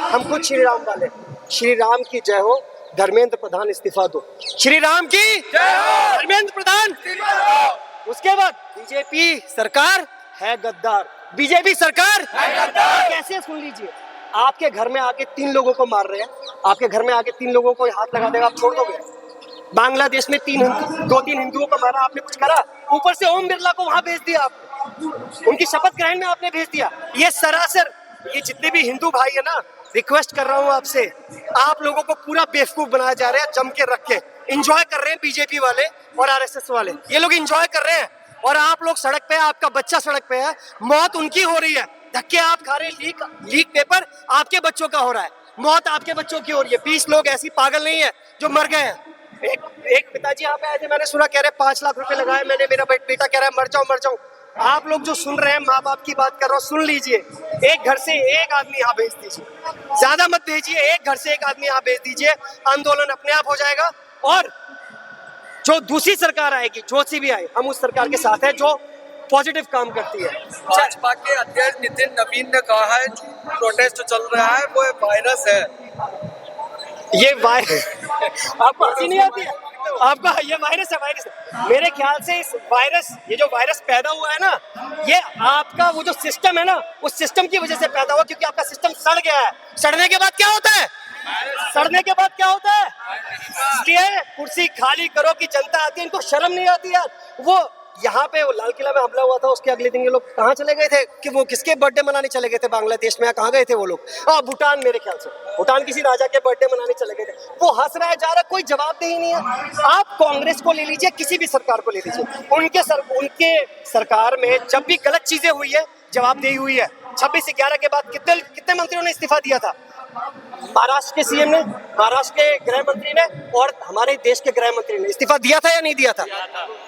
हम खुद श्री राम वाले। श्री राम की जय हो, धर्मेंद्र प्रधान इस्तीफा दो। श्री राम की जय हो, धर्मेंद्र प्रधान इस्तीफा दो। उसके बाद बीजेपी सरकार है गद्दार, बीजेपी सरकार है गद्दार। कैसे सुन लीजिए, आपके घर में आके 3 लोगों को मार रहे हैं, आपके घर में आके 3 लोगों को हाथ लगा देगा, आप छोड़ दोगे? बांग्लादेश में 2-3 हिंदुओं को मारा, आपने कुछ करा? ऊपर से ओम बिरला को वहां भेज दिया आपने, उनकी शपथ ग्रहण में आपने भेज दिया। ये सरासर, ये जितने भी हिंदू भाई है ना, रिक्वेस्ट कर रहा हूँ आपसे, आप लोगों को पूरा बेवकूफ बनाया जा रहा है, जम के रख के एंजॉय कर रहे हैं बीजेपी वाले और आरएसएस वाले, ये लोग एंजॉय कर रहे हैं और आप लोग सड़क पे, आपका बच्चा सड़क पे है, मौत उनकी हो रही है, धक्के आप खा रहे हैं, लीक पेपर आपके बच्चों का हो रहा है, मौत आपके बच्चों की हो रही है। 20 लोग ऐसी पागल नहीं है जो मर गए हैं। एक पिताजी यहाँ पे आए थे, मैंने सुना कह रहे 5 लाख रुपए लगाए मैंने, मेरा बेटा कह रहा है मर जाऊं। आप लोग जो सुन रहे हैं, माँ बाप की बात कर रहा हूँ, सुन लीजिए। एक घर से एक आदमी यहाँ भेज दीजिए, ज्यादा मत भेजिए, एक घर से एक आदमी यहाँ भेज दीजिए, आंदोलन अपने आप हो जाएगा। और जो दूसरी सरकार आएगी, जो सी भी आए, हम उस सरकार के साथ हैं जो पॉजिटिव काम करती है। भाजपा के अध्यक्ष नितिन नवीन ने कहा है प्रोटेस्ट जो चल रहा है वो वायरस है। ये आपको हंसी नहीं आती है? आपका ये वायरस है। मेरे ख्याल से इस वायरस, ये जो वायरस पैदा हुआ है ना, ये आपका वो जो सिस्टम है ना, उस सिस्टम की वजह से पैदा हुआ, क्योंकि आपका सिस्टम सड़ गया है। सड़ने के बाद क्या होता है? सड़ने के बाद क्या होता है? इसलिए कुर्सी खाली करो कि जनता आती है, इनको शर्म नहीं आती यार। वो यहाँ पे वो लाल किला में हमला हुआ था, उसके अगले दिन ये लोग कहाँ चले गए थे कि वो किसके बर्थडे मनाने चले गए थे बांग्लादेश में, कहाँ गए थे वो लोग? भूटान, मेरे ख्याल से भूटान किसी राजा के बर्थडे मनाने चले गए थे। वो हंस रहा है जा रहा, कोई जवाबदेही नहीं है। आप कांग्रेस को ले लीजिए, किसी भी सरकार को ले लीजिए, उनके सरकार में जब भी गलत चीजें हुई है, जवाबदेही हुई है। 26/11 के बाद कितने मंत्रियों ने इस्तीफा दिया था? महाराष्ट्र के सीएम ने, महाराष्ट्र के गृह मंत्री ने और हमारे देश के गृह मंत्री ने इस्तीफा दिया था या नहीं दिया था?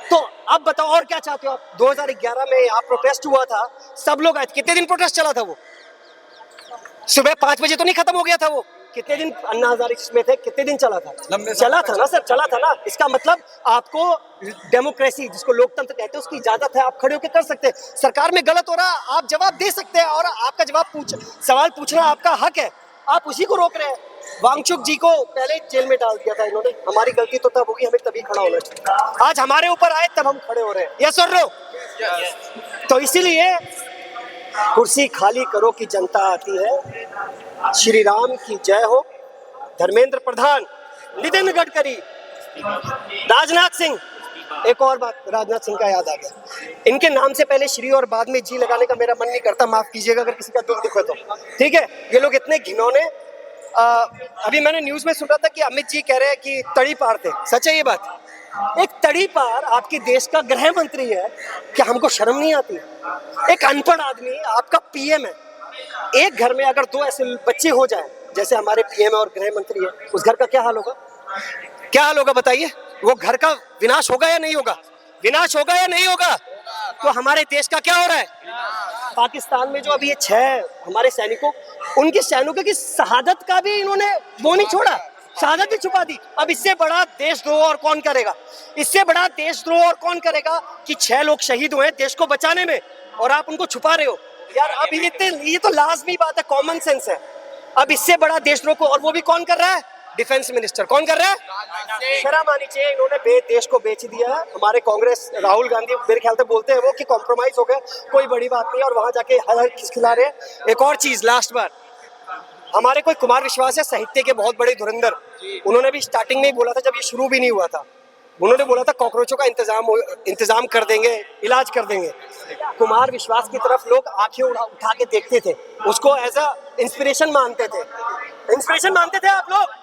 तो अब बताओ और क्या चाहते हो आप? 2011 में यहाँ प्रोटेस्ट हुआ था, सब लोग आए थे। कितने दिन प्रोटेस्ट चला था वो? सुबह 5 बजे तो नहीं खत्म हो गया था वो? कितने दिन अन्ना हजारे में थे? कितने दिन चला था? चला था ना सर, चला था ना। इसका मतलब आपको डेमोक्रेसी, जिसको लोकतंत्र कहते हैं, उसकी इजाजत है, आप खड़े होकर कर सकते हैं। सरकार में गलत हो रहा, आप जवाब दे सकते हैं और आपका सवाल पूछना आपका हक है, आप उसी को रोक रहे हैं। वांगचुक जी को पहले जेल में डाल दिया था इन्होंने, हमारी गलती तो तब होगी, हमें तभी खड़ा होना चाहिए। आज हमारे ऊपर आए तब हम खड़े हो रहे हैं, यस और नो? तो इसीलिए कुर्सी खाली करो कि जनता आती है। श्री राम की जय हो, धर्मेंद्र प्रधान, नितिन गडकरी, राजनाथ सिंह। एक और बात राजनाथ सिंह का याद आ गया, इनके नाम से पहले श्री और बाद में जी लगाने का मेरा मन नहीं करता, माफ कीजिएगा अगर किसी का दुख है तो, ठीक है? ये लोग इतने घिनौने। अभी मैंने न्यूज में सुना था कि अमित जी कह रहे हैं कि तड़ी पार थे, सच है ये बात? एक तड़ी पार आपके देश का गृह मंत्री है, क्या हमको शर्म नहीं आती? एक अनपढ़ आदमी आपका पीएम है। एक घर में अगर 2 ऐसे बच्चे हो जाए जैसे हमारे पीएम और गृह मंत्री है, उस घर का क्या हाल होगा? क्या हाल होगा बताइए? वो घर का विनाश होगा या नहीं होगा? विनाश होगा या नहीं होगा? तो हमारे देश का क्या हो रहा है? पाकिस्तान में जो अभी ये 6 हमारे सैनिकों, उनके सैनिकों की शहादत का भी इन्होंने वो नहीं छोड़ा, शहादत भी छुपा दी। अब इससे बड़ा देशद्रोह और कौन करेगा? इससे बड़ा देशद्रोह और कौन करेगा कि 6 लोग शहीद हुए देश को बचाने में और आप उनको छुपा रहे हो यार। अब ये तो लाजमी बात है, कॉमन सेंस है। अब इससे बड़ा देशद्रोह को, और वो भी कौन कर रहा है? डिफेंस मिनिस्टर कौन कर रहा है? शर्म आनी चाहिए। इन्होंने देश को बेच दिया है। हमारे कांग्रेस राहुल गांधी मेरे ख्याल से बोलते हैं वो कि कॉम्प्रोमाइज हो गए, कोई बड़ी बात नहीं, और वहां जाके हर खिला रहे हैं। एक और चीज, लास्ट बार, हमारे कोई कुमार विश्वास है, साहित्य के बहुत बड़े धुरंधर, उन्होंने भी स्टार्टिंग में ही बोला था, जब ये शुरू भी नहीं हुआ था, उन्होंने बोला था कॉकरोचों का इंतजाम कर देंगे, इलाज कर देंगे। कुमार विश्वास की तरफ लोग आंखें उठा के देखते थे, उसको एज अ इंस्पिरेशन मानते थे आप लोग।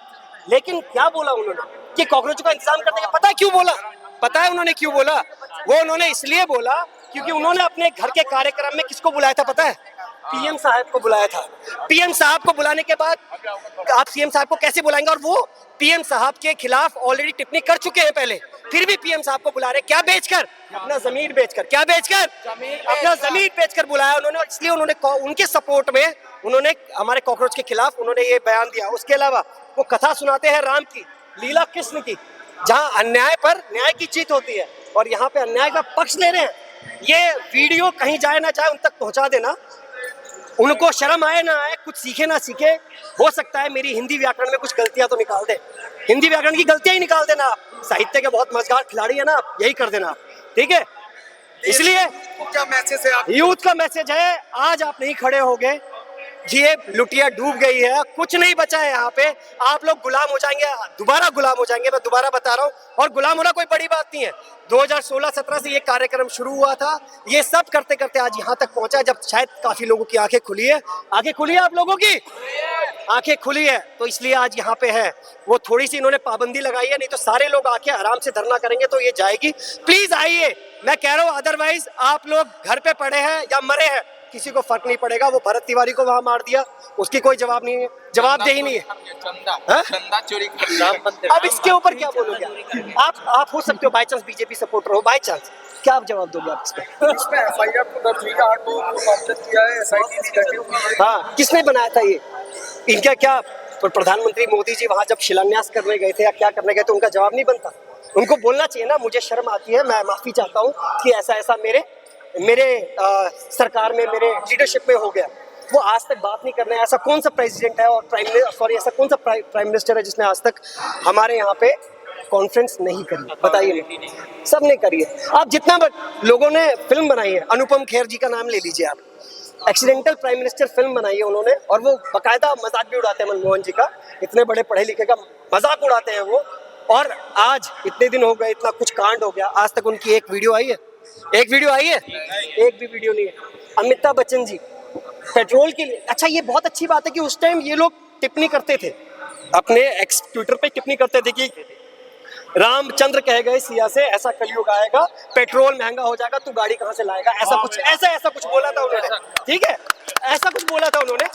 लेकिन क्या बोला उन्होंने कि कॉकरोचों का इंतजाम कर देंगे? पता है क्यों बोला? पता है उन्होंने क्यों बोला? वो उन्होंने इसलिए बोला क्योंकि उन्होंने अपने घर के कार्यक्रम में किसको बुलाया था पता है? पीएम साहब को बुलाया था। पीएम साहब को बुलाने के बाद आप सीएम साहब को कैसे बुलाएंगे? और वो पीएम साहब के खिलाफ ऑलरेडी टिप्पणी कर चुके हैं पहले, फिर भी पीएम साहब को बुला रहे, क्या बेचकर? अपना जमीर बेचकर। क्या बेचकर? अपना जमीर बेचकर बुलाया उन्होंने। इसलिए उन्होंने उनके सपोर्ट में उन्होंने हमारे कॉकरोच के खिलाफ उन्होंने ये बयान दिया। उसके अलावा वो कथा सुनाते हैं राम की, लीला कृष्ण की, जहाँ अन्याय पर न्याय की जीत होती है, और यहाँ पे अन्याय का पक्ष ले रहे हैं। ये वीडियो कहीं जाए ना जाए, उन तक पहुंचा देना। उनको शर्म आए ना आए, कुछ सीखे ना सीखे, हो सकता है मेरी हिंदी व्याकरण में कुछ गलतियां तो निकाल दे, हिंदी व्याकरण की गलतियां ही निकाल देना आप। साहित्य के बहुत मजेदार खिलाड़ी है ना आप, यही कर देना आप, ठीक है। इसलिए क्या मैसेज है आप? यूथ का मैसेज है, आज आप नहीं खड़े हो गए, ये लुटिया डूब गई है, कुछ नहीं बचा है यहाँ पे, आप लोग गुलाम हो जाएंगे, दोबारा गुलाम हो जाएंगे, मैं दोबारा बता रहा हूँ। और गुलाम होना कोई बड़ी बात नहीं है, 2016-17 से ये कार्यक्रम शुरू हुआ था, ये सब करते करते आज यहाँ तक पहुंचा, जब शायद काफी लोगों की आंखें खुली है। आंखें खुली है आप लोगों की, आंखें खुली है, तो इसलिए आज यहाँ पे है। वो थोड़ी सी इन्होंने पाबंदी लगाई है, नहीं तो सारे लोग आके आराम से धरना करेंगे तो ये जाएगी। प्लीज आइए, मैं कह रहा हूँ, अदरवाइज आप लोग घर पे पड़े हैं या मरे हैं, किसी को फर्क नहीं पड़ेगा। वो भरत तिवारी को वहां मार दिया, उसकी कोई जवाब नहीं है, जवाबदेही नहीं है। चंदा चोरी अब इसके ऊपर क्या बोलोगे आप हो सकते हो बाय चांस बीजेपी सपोर्टर हो, बाय चांस, क्या आप जवाब दोगे आप इसमें एफआईआर तो दर्ज हुई है, 8 लोगों को नामजद किया है, एसआईटी भी गठित हुई है। हाँ, किसने बनाया था ये? इनका क्या प्रधानमंत्री मोदी जी वहां जब शिलान्यास करने गए थे या क्या करने गए थे, उनका जवाब नहीं बनता? उनको बोलना चाहिए ना, मुझे शर्म आती है, मैं माफी चाहता हूँ कि ऐसा ऐसा मेरे सरकार में, मेरे लीडरशिप में हो गया। वो आज तक बात नहीं करना है। ऐसा कौन सा प्रेसिडेंट है और ऐसा कौन सा प्राइम मिनिस्टर है जिसने आज तक हमारे यहाँ पे कॉन्फ्रेंस नहीं करी? बताइए, सब ने करी है। आप जितना लोगों ने फिल्म बनाई है, अनुपम खेर जी का नाम ले लीजिए आप, एक्सीडेंटल प्राइम मिनिस्टर फिल्म बनाई है उन्होंने, और वो बकायदा मजाक भी उड़ाते हैं मनमोहन जी का, इतने बड़े पढ़े लिखे का मजाक उड़ाते हैं वो। और आज इतने दिन हो गए, इतना कुछ कांड हो गया, आज तक उनकी एक वीडियो आई है? एक वीडियो आई है? एक भी वीडियो नहीं है। अमिताभ बच्चन जी पेट्रोल के लिए, अच्छा ये बहुत अच्छी बात है कि उस टाइम ये लोग टिप्पणी करते थे, अपने एक्स ट्विटर पे टिप्पणी करते थे कि रामचंद्र कह गए सिया से, ऐसा कलयुग आएगा, पेट्रोल महंगा हो जाएगा, तू गाड़ी कहाँ से लाएगा, ऐसा कुछ बोला था उन्होंने, ठीक है, ऐसा कुछ बोला था उन्होंने।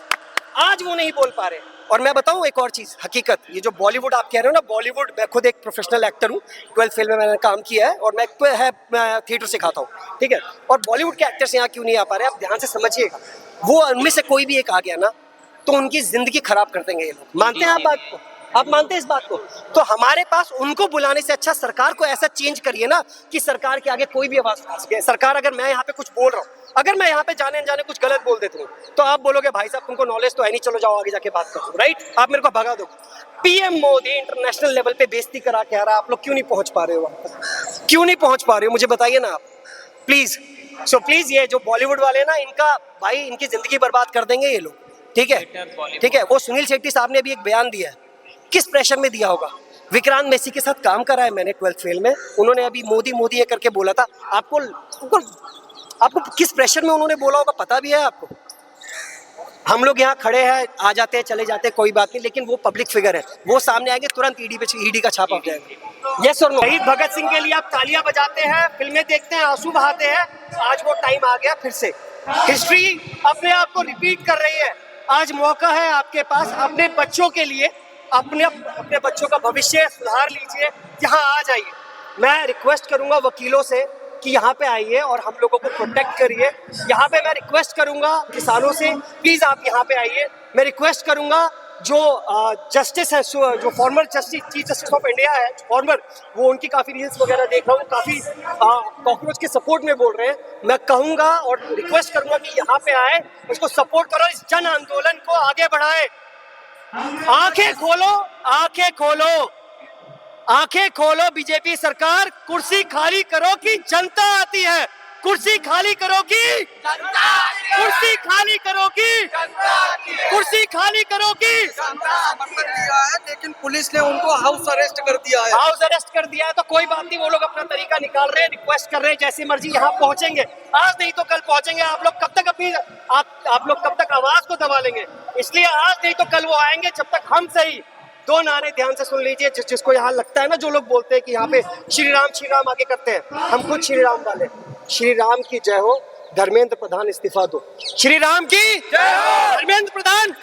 आज वो नहीं बोल पा रहे। और मैं बताऊं एक और चीज, हकीकत, ये जो बॉलीवुड आप कह रहे हो ना, बॉलीवुड, मैं खुद एक प्रोफेशनल एक्टर हूँ, 12th फेल में मैंने काम किया है, और मैं थिएटर सिखाता हूँ, ठीक है। और बॉलीवुड के एक्टर्स यहाँ क्यों नहीं आ पा रहे, आप ध्यान से समझिएगा। वो उनमें से कोई भी एक आ गया ना, तो उनकी जिंदगी खराब कर देंगे ये लोग। मानते हैं आप बात को? आप मानते हैं इस बात को? तो हमारे पास उनको बुलाने से अच्छा सरकार को ऐसा चेंज करिए ना कि सरकार के आगे कोई भी आवाज उठा सके। सरकार, अगर मैं यहाँ पे कुछ बोल रहा हूँ, अगर मैं यहाँ पे जाने अनजाने कुछ गलत बोल देता हूँ, तो आप बोलोगे भाई साहब तुमको नॉलेज तो है नहीं, चलो जाओ आगे जाके बात करो, राइट? आप मेरे को भगा दो। पीएम मोदी इंटरनेशनल लेवल पे बेइज्जती करा के आ रहा है, आप लोग क्यों नहीं पहुंच पा रहे हो वहां पर? क्यों नहीं पहुंच पा रहे हो, मुझे बताइए ना आप, प्लीज। सो प्लीज, ये जो बॉलीवुड वाले ना, इनका भाई, इनकी जिंदगी बर्बाद कर देंगे ये लोग, ठीक है, ठीक है। वो सुनील शेट्टी साहब ने भी एक बयान दिया है, किस प्रेशर में दिया होगा? विक्रांत मैसी के साथ काम करा है मैंने 12th फेल में, उन्होंने अभी मोदी मोदी ये करके बोला था। आपको किस प्रेशर में उन्होंने बोला होगा पता भी है आपको? हम लोग यहाँ खड़े हैं, आ जाते हैं चले जाते हैं, कोई बात नहीं, लेकिन वो पब्लिक फिगर है, वो सामने आएंगे तुरंत ईडी का छापा हो जाएगा। यस और नो? शहीद भगत सिंह के लिए आप तालियां बजाते हैं, फिल्में देखते हैं, आंसू बहाते हैं, आज वो टाइम आ गया फिर से। हिस्ट्री अपने आप को रिपीट कर रही है। आज मौका है आपके पास, अपने बच्चों के लिए, अपने बच्चों का भविष्य सुधार लीजिए, यहाँ आ जाइए। मैं रिक्वेस्ट करूंगा वकीलों से कि यहाँ पे आइए और हम लोगों को प्रोटेक्ट करिए। यहाँ पे मैं रिक्वेस्ट करूंगा किसानों से, प्लीज आप यहाँ पे आइए। मैं रिक्वेस्ट करूंगा जो जस्टिस है, जो former justice, chief justice of India है फॉर्मर, वो उनकी काफी रील्स वगैरह देख रहा हूँ, काफी कॉकरोच के सपोर्ट में बोल रहे हैं। मैं कहूंगा और रिक्वेस्ट करूंगा कि यहाँ पे आए, उसको सपोर्ट करो, इस जन आंदोलन को आगे बढ़ाए। आंखें खोलो, आंखें खोलो, आंखें खोलो बीजेपी सरकार, कुर्सी खाली करो कि जनता आती है, कुर्सी खाली करो कि कुर्सी खाली करो कि कुर्सी खाली करो कि समर्थन दिया है, लेकिन पुलिस ने उनको हाउस अरेस्ट कर दिया है। हाउस अरेस्ट कर दिया है तो कोई बात नहीं, वो लोग अपना तरीका निकाल रहे हैं, रिक्वेस्ट कर रहे हैं, जैसी मर्जी यहाँ पहुंचेंगे, आज नहीं तो कल पहुंचेंगे। आप लोग कब तक अपनी आप लोग कब तक आवाज को दबा लेंगे? इसलिए आज नहीं तो कल वो आएंगे, जब तक हम सही। दो नारे ध्यान से सुन लीजिए, जिसको यहाँ लगता है ना, जो लोग बोलते हैं कि यहाँ पे श्री राम आगे करते हैं, हम खुद श्री राम वाले। श्री राम की जय हो, धर्मेंद्र प्रधान इस्तीफा दो। श्री राम की जय हो, धर्मेंद्र प्रधान।